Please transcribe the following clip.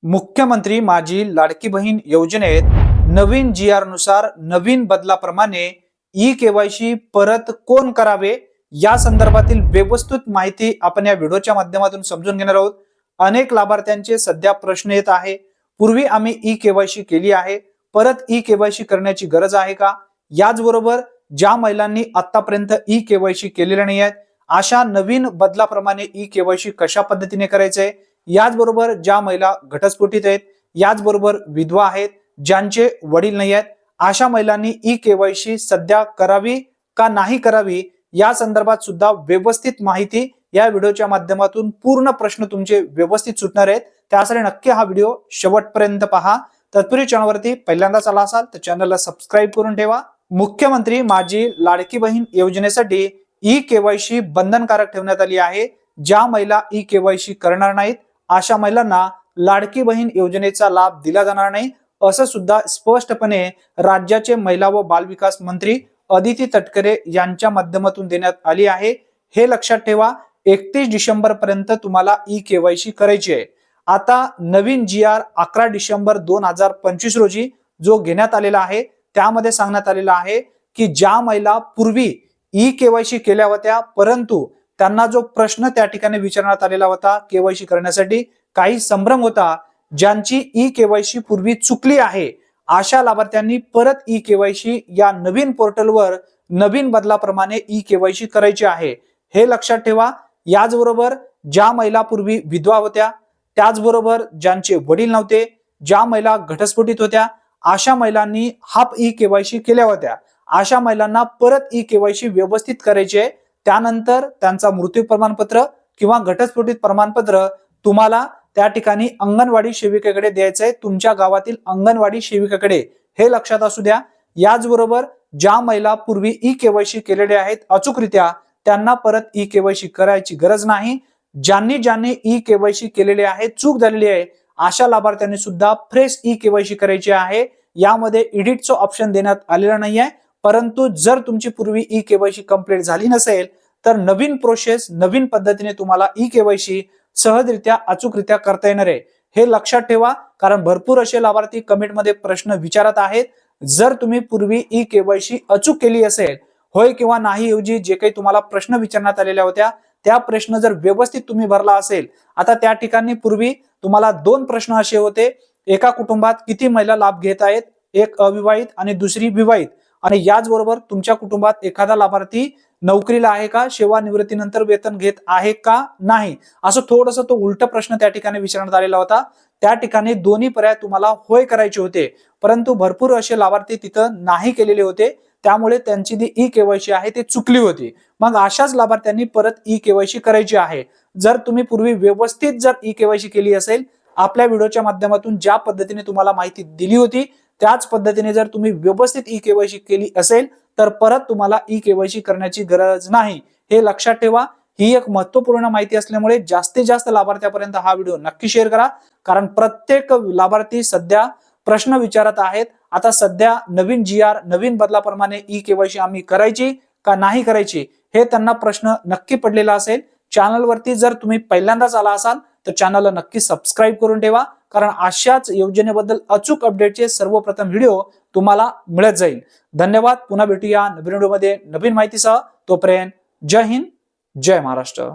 मुख्यमंत्री माझी लाडकी बहीण योजनेत नवीन GR नुसार नवीन बदलाप्रमाणे ई-KYC परत कोण करावे या संदर्भातील व्यवस्थित माहिती आपण या व्हिडिओच्या माध्यमातून समजून घेणार आहोत। अनेक लाभार्थ्यांचे सध्या प्रश्न येत आहे, पूर्वी आम्ही ई-KYC केली आहे, परत ई-KYC करण्याची गरज आहे का? याचबरोबर ज्या महिलांनी आतापर्यंत ई-KYC केलेले नाही आहेत अशा नवीन बदलाप्रमाणे ई-KYC कशा पद्धतीने करायचे, याचबरोबर ज्या महिला घटस्फोटित आहेत, याचबरोबर विधवा आहेत, ज्यांचे वडील नाही आहेत, अशा महिलांनी ई-KYC सध्या करावी का नाही करावी या संदर्भात सुद्धा व्यवस्थित माहिती या व्हिडिओच्या माध्यमातून पूर्ण प्रश्न तुमचे व्यवस्थित सुटणार आहेत। त्यासाठी नक्की हा व्हिडिओ शेवटपर्यंत पहा। तत्पूर्वी चॅनलवरती पहिल्यांदाच आला असाल तर चॅनलला सबस्क्राइब करून ठेवा। मुख्यमंत्री माझी लाडकी बहीण योजनेसाठी ई-KYC बंधनकारक ठेवण्यात आली आहे। ज्या महिला ई-KYC करणार नाहीत अशा महिलांना लाडकी बहीण योजनेचा लाभ दिला जाणार नाही, असं सुद्धा स्पष्टपणे राज्याचे महिला व बाल विकास मंत्री अदिती तटकरे यांच्या माध्यमातून देण्यात आली आहे। हे लक्षात ठेवा, 31 डिसेंबर पर्यंत तुम्हाला ई-KYC करायची आहे। आता नवीन GR 11 डिसेंबर 2025 रोजी जो घेण्यात आलेला आहे त्यामध्ये सांगण्यात आलेला आहे की ज्या महिला पूर्वी ई-KYC केल्या होत्या परंतु त्यांना जो प्रश्न त्या ठिकाणी विचारण्यात आलेला होता, KYC करण्यासाठी काही संभ्रम होता, ज्यांची ई-KYC पूर्वी चुकली आहे अशा लाभार्थ्यांनी परत ई-KYC या नवीन पोर्टलवर नवीन बदलाप्रमाणे ई-KYC करायची आहे। हे लक्षात ठेवा। याचबरोबर ज्या महिला पूर्वी विधवा होत्या, त्याचबरोबर ज्यांचे वडील नव्हते, ज्या महिला घटस्फोटित होत्या अशा महिलांनी हाफ ई-KYC केल्या होत्या, अशा महिलांना परत ई-KYC व्यवस्थित करायचे। त्यानंतर त्यांचा मृत्यू प्रमाणपत्र किंवा घटस्फोटित प्रमाणपत्र तुम्हाला त्या ठिकाणी अंगणवाडी सेविकेकडे द्यायचंय, तुमच्या गावातील अंगणवाडी सेविकेकडे, हे लक्षात असू द्या। याचबरोबर ज्या महिला पूर्वी ई-KYC केलेले आहेत अचूकरित्या त्यांना परत ई-KYC करायची गरज नाही। ज्यांनी ई-KYC केलेले आहे, चूक झालेली आहे अशा लाभार्थ्यांनी सुद्धा फ्रेश ई-KYC करायची आहे। यामध्ये एडिटचं ऑप्शन देण्यात आलेलं नाहीये, परंतु जर तुमची पूर्वी ई-KYC कंप्लीट झाली नसेल तर नवीन प्रोसेस नवीन पद्धतीने तुम्हाला ई-KYC सहजरित्या अचूकरित्या करता येणार आहे। हे लक्षात ठेवा, कारण भरपूर असे लाभार्थी कमेंटमध्ये प्रश्न विचारत आहेत। जर तुम्ही पूर्वी ई-KYC अचूक केली असेल, होय किंवा नाही ऐवजी जे काही तुम्हाला प्रश्न विचारण्यात आलेल्या होत्या त्या प्रश्न जर व्यवस्थित तुम्ही भरला असेल, आता त्या ठिकाणी पूर्वी तुम्हाला 2 प्रश्न असे होते, एका कुटुंबात किती महिला लाभ घेत आहेत, एक अविवाहित आणि दुसरी विवाहित, आणि याचबरोबर तुमच्या कुटुंबात एखादा लाभार्थी नोकरीला आहे का, सेवानिवृत्तीनंतर वेतन घेत आहे का नाही, असं थोडंसं तो उलट प्रश्न त्या ठिकाणी विचारण्यात आलेला होता। त्या ठिकाणी दोन्ही पर्याय तुम्हाला होय करायचे होते, परंतु भरपूर असे लाभार्थी तिथं नाही केलेले होते, त्यामुळे त्यांची जी ई-KYC आहे ती चुकली होती। मग अशाच लाभार्थ्यांनी परत ई-KYC करायची आहे। जर तुम्ही पूर्वी व्यवस्थित जर ई-KYC केली असेल, आपल्या व्हिडिओच्या माध्यमातून ज्या पद्धतीने तुम्हाला माहिती दिली होती त्याच पद्धतीने जर तुम्ही व्यवस्थित ई-KYC केली असेल तर परत तुम्हाला ई-KYC करण्याची गरज नाही। हे लक्षात ठेवा। ही एक महत्त्वपूर्ण माहिती असल्यामुळे जास्तीत जास्त लाभार्थ्यापर्यंत हा व्हिडिओ नक्की शेअर करा, कारण प्रत्येक लाभार्थी सध्या प्रश्न विचारत आहेत। आता सध्या नवीन GR नवीन बदलाप्रमाणे ई-KYC आम्ही करायची का नाही करायची हे त्यांना प्रश्न नक्की पडलेला असेल। चॅनलवरती जर तुम्ही पहिल्यांदाच आला असाल तर चॅनलला नक्की सबस्क्राइब करून ठेवा, कारण अशाच योजनेबद्दल अचूक अपडेटचे सर्वप्रथम व्हिडिओ तुम्हाला मिळत जाईल। धन्यवाद। पुन्हा भेटूया नवीन व्हिडिओमध्ये नवीन माहितीसह। तोपर्यंत जय हिंद, जय महाराष्ट्र।